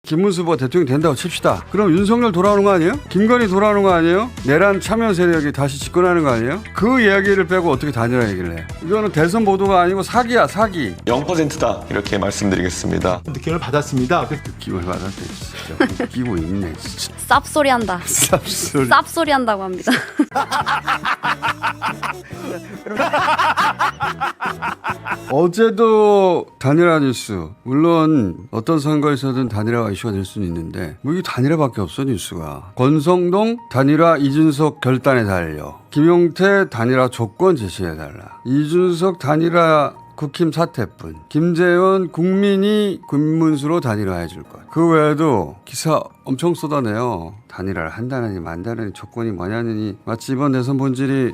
김문수 후보가 대통령이 된다고 칩시다. 그럼 윤석열 돌아오는 거 아니에요? 김건희 돌아오는 거 아니에요? 내란 참여 세력이 다시 집권하는 거 아니에요? 그 이야기를 빼고 어떻게 단일화 얘기를 해? 이거는 대선 보도가 아니고 사기야, 사기. 0%다 이렇게 말씀드리겠습니다. 느낌을 받았습니다. 느낌을 받았대 진짜. 웃기고 있네 진짜. 쌉소리 한다. 쌉소리. 쌉소리 한다고 합니다. 어제도 단일화 뉴스. 물론 어떤 선거에서든 단일화가 이슈가 될 수는 있는데 뭐 이게 단일화밖에 없어 뉴스가. 권성동 단일화 이준석 결단에 달려. 김용태 단일화 조건 제시해달라. 이준석 단일화 국힘 사퇴뿐. 김재원 국민이 김문수로 단일화해줄 것. 그 외에도 기사 엄청 쏟아내요. 단일화를 한다느니 만다느니 조건이 뭐냐느니. 마치 이번 대선 본질이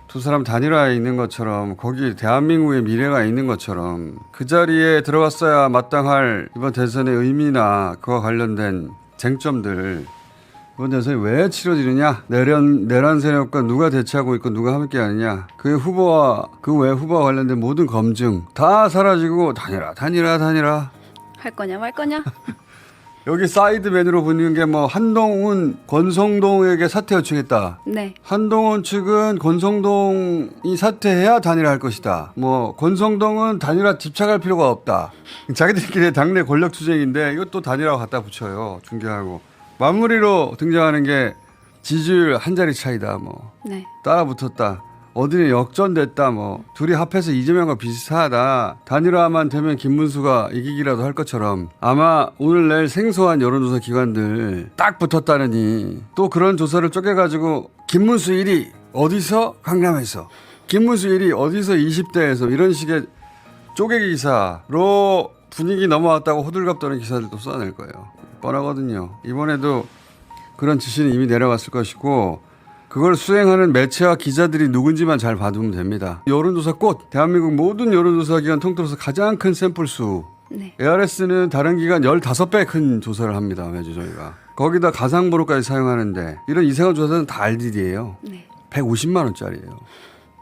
두 사람 단일화에 있는 것처럼 거기 대한민국의 미래가 있는 것처럼 그 자리에 들어갔어야 마땅할 이번 대선의 의미나 그와 관련된 쟁점들 이번 대선이 왜 치러지느냐, 내란 세력과 누가 대치하고 있고 누가 함께하느냐, 그 후보와 그 외 후보와 관련된 모든 검증 다 사라지고 단일화 할 거냐 말 거냐? 여기 사이드 메뉴로 보이는 게 뭐 한동훈 권성동에게 사퇴 요청했다. 네. 한동훈 측은 권성동이 사퇴해야 단일화할 것이다. 뭐 권성동은 단일화 집착할 필요가 없다. 자기들끼리 당내 권력 투쟁인데 이것도 단일화 갖다 붙여요. 중계하고 마무리로 등장하는 게 지지율 한 자리 차이다. 뭐 네. 따라 붙었다. 어디는 역전됐다. 뭐 둘이 합해서 이재명과 비슷하다. 단일화만 되면 김문수가 이기기라도 할 것처럼 아마 오늘 내일 생소한 여론조사 기관들 딱 붙었다느니 또 그런 조사를 쪼개가지고 김문수 1위 어디서? 강남에서. 김문수 1위 어디서? 20대에서. 이런 식의 쪼개기 기사로 분위기 넘어왔다고 호들갑 떠는 기사들도 쏟아낼 거예요. 뻔하거든요. 이번에도 그런 지시는 이미 내려갔을 것이고 그걸 수행하는 매체와 기자들이 누군지만 잘 봐두면 됩니다. 여론조사 꽃. 대한민국 모든 여론조사 기관 통틀어서 가장 큰 샘플 수. 네. ARS는 다른 기관 15배 큰 조사를 합니다. 매주 저희가. 거기다 가상번호까지 사용하는데 이런 이상한 조사는 다 RDD예요. 네. 150만 원짜리예요.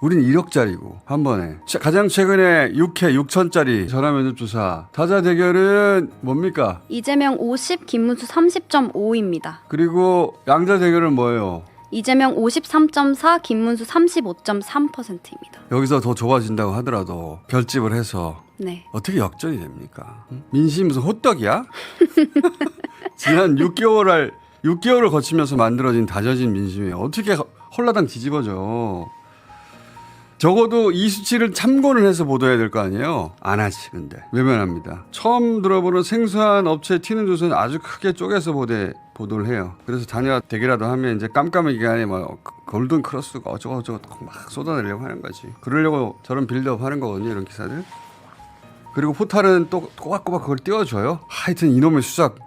우린 1억짜리고 한 번에. 가장 최근에 6회 6천짜리 전화면접조사. 타자 대결은 뭡니까? 이재명 50, 김문수 30.5입니다. 그리고 양자 대결은 뭐예요? 이재명 53.4, 김문수 35.3%입니다. 여기서 더 좋아진다고 하더라도 결집을 해서 네. 어떻게 역전이 됩니까? 민심이 무슨 호떡이야? 지난 6개월을 거치면서 만들어진 다져진 민심이 어떻게 홀라당 뒤집어져. 적어도 이 수치를 참고는 해서 보도해야 될 거 아니에요? 안 하지 근데. 외면합니다. 처음 들어보는 생소한 업체 튀는 조사는 아주 크게 쪼개서 보도를 해요. 그래서 단일화 되기라도 하면 이제 깜깜한 기간에 뭐 골든 크로스가 어쩌고저쩌고 막 쏟아내려고 하는 거지. 그러려고 저런 빌드업 하는 거거든요. 이런 기사들. 그리고 포탈은 또 꼬박꼬박 그걸 띄워줘요. 하여튼 이놈의 수작.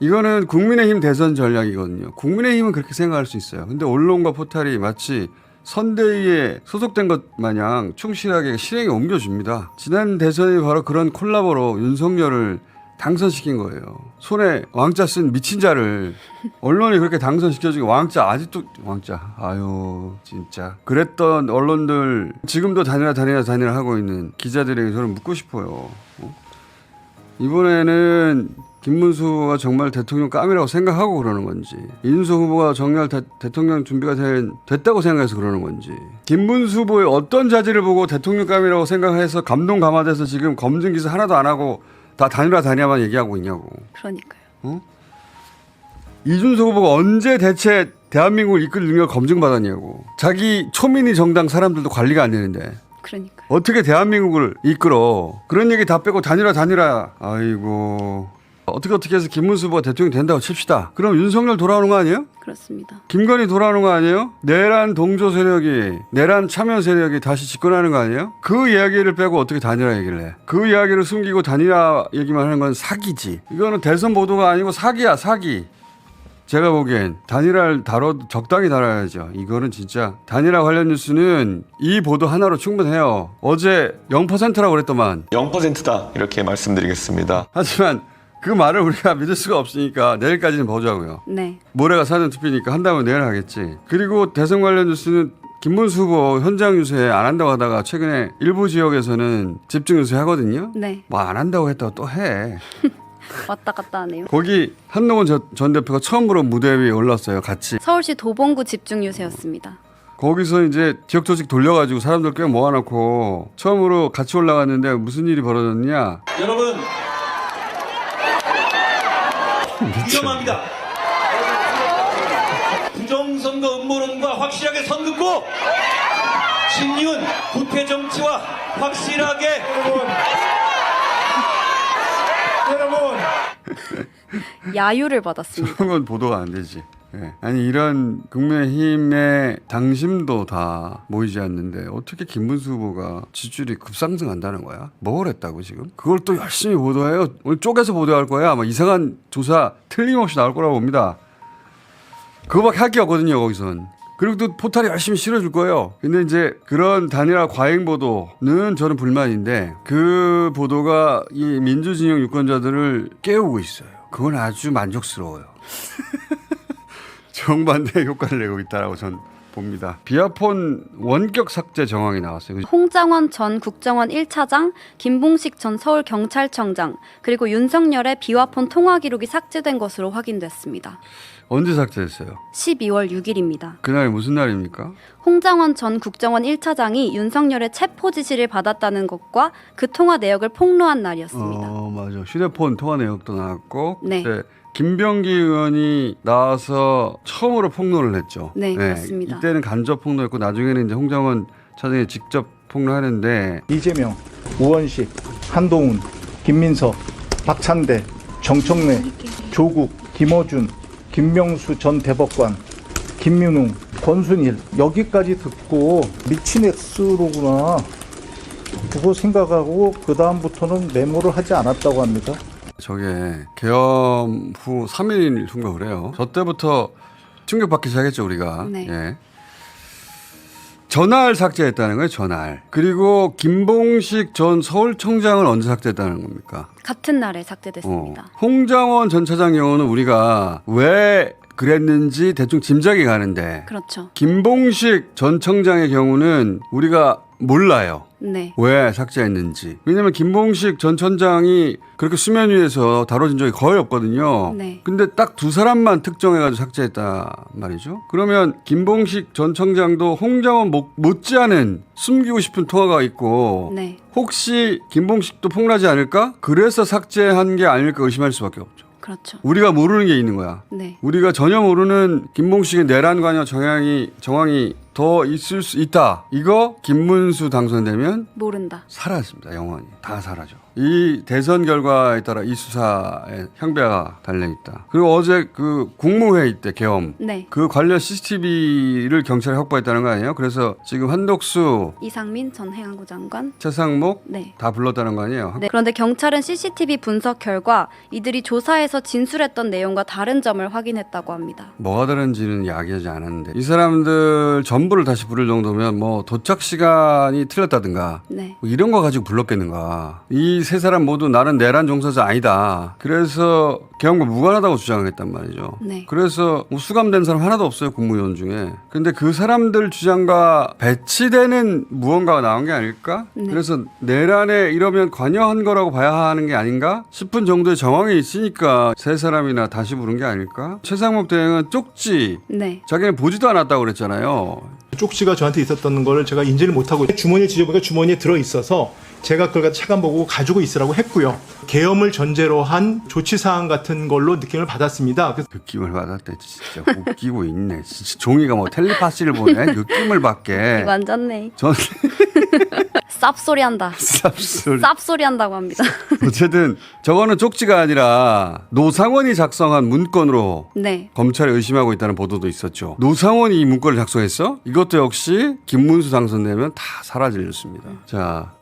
이거는 국민의힘 대선 전략이거든요. 국민의힘은 그렇게 생각할 수 있어요. 근데 언론과 포탈이 마치 선대위에 소속된 것 마냥 충실하게 실행에 옮겨줍니다. 지난 대선이 바로 그런 콜라보로 윤석열을 당선시킨 거예요. 손에 왕자 쓴 미친 자를 언론이 그렇게 당선시켜주고 왕자 아직도 왕자 아유 진짜 그랬던 언론들 지금도 단일화 하고 있는 기자들에게 저는 묻고 싶어요. 이번에는 김문수가 정말 대통령 깜이라고 생각하고 그러는 건지 이준석 후보가 정말 대통령 준비가 됐다고 생각해서 그러는 건지 김문수 후보의 어떤 자질을 보고 대통령 깜이라고 생각해서 감동 감화돼서 지금 검증 기사 하나도 안 하고 다 단일화만 얘기하고 있냐고. 그러니까요. 이준석 후보가 언제 대체 대한민국을 이끌 능력을 검증받았냐고. 자기 초민의 정당 사람들도 관리가 안 되는데 그러니까요. 어떻게 대한민국을 이끌어. 그런 얘기 다 빼고 단일화. 아이고. 어떻게 해서 김문수 후보가 대통령이 된다고 칩시다. 그럼 윤석열 돌아오는 거 아니에요? 그렇습니다. 김건희 돌아오는 거 아니에요? 내란 참여 세력이 다시 집권하는 거 아니에요? 그 이야기를 빼고 어떻게 단일화 얘기를 해? 그 이야기를 숨기고 단일화 얘기만 하는 건 사기지. 이거는 대선 보도가 아니고 사기야, 사기. 제가 보기엔 단일화를 적당히 다뤄야죠. 이거는 진짜 단일화 관련 뉴스는 이 보도 하나로 충분해요. 어제 0%라고 그랬더만. 0%다 이렇게 말씀드리겠습니다. 하지만 그 말을 우리가 믿을 수가 없으니까 내일까지는 보자고요. 네. 모레가 사전 투표니까 한다면 내일 하겠지. 그리고 대선 관련 뉴스는 김문수 후보 현장 유세 안 한다고 하다가 최근에 일부 지역에서는 집중 유세 하거든요. 네. 뭐 안 한다고 했다고 또 해. 왔다 갔다 하네요. 거기 한동훈 전 대표가 처음으로 무대 위에 올랐어요. 같이. 서울시 도봉구 집중 유세였습니다. 거기서 이제 지역 조직 돌려가지고 사람들 꽤 모아놓고 처음으로 같이 올라갔는데 무슨 일이 벌어졌냐. 여러분 위험합니다. 부정선거 음모론과 확실하게 선 긋고 신윤 부패 정치와 확실하게 여러분 야유를 받았습니다. 그런 건 보도가 안 되지. 예. 아니 이런 국민의힘의 당심도 다 모이지 않는데 어떻게 김문수 후보가 지지율이 급상승한다는 거야? 뭘 했다고 지금? 그걸 또 열심히 보도해요. 오늘 쪼개서 보도할 거야. 아마 이상한 조사 틀림없이 나올 거라고 봅니다. 그거밖에 할 게 없거든요 거기선. 그리고 또 포탈이 열심히 실어줄 거예요. 근데 이제 그런 단일화 과잉 보도는 저는 불만인데 그 보도가 이 민주진영 유권자들을 깨우고 있어요. 그건 아주 만족스러워요. 정반대의 효과를 내고 있다라고 전 봅니다. 비아폰 원격 삭제 정황이 나왔어요. 홍장원 전 국정원 1차장, 김봉식 전 서울경찰청장, 그리고 윤석열의 비화폰 통화 기록이 삭제된 것으로 확인됐습니다. 언제 삭제했어요? 12월 6일입니다. 그날이 무슨 날입니까? 홍장원 전 국정원 1차장이 윤석열의 체포 지시를 받았다는 것과 그 통화 내역을 폭로한 날이었습니다. 맞아. 휴대폰 통화 내역도 나왔고 네. 그때 김병기 의원이 나와서 처음으로 폭로를 했죠. 네, 그렇습니다. 이때는 간접 폭로했고 나중에는 이제 홍장원 차장이 직접 폭로하는데 이재명, 우원식, 한동훈, 김민석, 박찬대, 정청래, 조국, 김어준, 김명수 전 대법관, 김민웅, 권순일 여기까지 듣고 미친 X로구나 그거 생각하고 그 다음부터는 메모를 하지 않았다고 합니다. 저게 계엄 후 3일 후인가 그래요. 저 때부터 충격받기 시작했죠 우리가. 네. 예. 전날 삭제했다는 거예요. 전날. 그리고 김봉식 전 서울청장을 언제 삭제했다는 겁니까? 같은 날에 삭제됐습니다. 홍장원 전 차장 경우는 우리가 왜 그랬는지 대충 짐작이 가는데 그렇죠. 김봉식 전 청장의 경우는 우리가 몰라요. 네. 왜 삭제했는지. 왜냐하면 김봉식 전 청장이 그렇게 수면 위에서 다뤄진 적이 거의 없거든요. 네. 근데 딱 두 사람만 특정해가지고 삭제했다 말이죠. 그러면 김봉식 전 청장도 홍장원 못지않은 숨기고 싶은 통화가 있고 네. 혹시 김봉식도 폭로하지 않을까? 그래서 삭제한 게 아닐까 의심할 수밖에 없죠. 그렇죠. 우리가 모르는 게 있는 거야. 네. 우리가 전혀 모르는 김봉식의 내란 관여 정황이 더 있을 수 있다. 이거 김문수 당선되면 모른다. 사라집니다. 영원히. 다 사라져. 이 대선 결과에 따라 이 수사에 향배가 달려있다. 그리고 어제 그 국무회의 때 계엄. 네. 그 관련 CCTV를 경찰이 확보했다는 거 아니에요? 그래서 지금 한덕수, 이상민 전 행안부 장관. 최상목 네. 다 불렀다는 거 아니에요? 네. 그런데 경찰은 CCTV 분석 결과 이들이 조사에서 진술했던 내용과 다른 점을 확인했다고 합니다. 뭐가 다른지는 이야기하지 않았는데 이 사람들 전부를 다시 부를 정도면 뭐 도착 시간이 틀렸다든가 네. 뭐 이런 거 가지고 불렀겠는가. 이 세 사람 모두 나는 내란 종사자 아니다. 그래서 계엄과 무관하다고 주장했단 말이죠. 네. 그래서 뭐 수감된 사람 하나도 없어요. 국무위원 중에. 근데 그 사람들 주장과 배치되는 무언가가 나온 게 아닐까? 네. 그래서 내란에 이러면 관여한 거라고 봐야 하는 게 아닌가 싶은 정도의 정황이 있으니까 세 사람이나 다시 부른 게 아닐까? 최상목 대행은 쪽지 네. 자기는 보지도 않았다고 그랬잖아요. 쪽지가 저한테 있었던 걸 제가 인지를 못하고 주머니에 뒤져보니까 주머니에 들어있어서 제가 그걸 차관 보고 가지고 있으라고 했고요. 계엄을 전제로 한 조치사항 같은 걸로 느낌을 받았습니다. 그래서 느낌을 받았대. 진짜 웃기고 있네. 진짜 종이가 뭐 텔레파시를 보네. 느낌을 받게. 이거 안 잤네. 전 쌉소리 한다. 쌉소리. 쌉소리 한다고 합니다. 어쨌든 저거는 쪽지가 아니라 노상원이 작성한 문건으로 네. 검찰이 의심하고 있다는 보도도 있었죠. 노상원이 이 문건을 작성했어? 이것도 역시 김문수 당선되면 다 사라질 뉴스입니다. 자,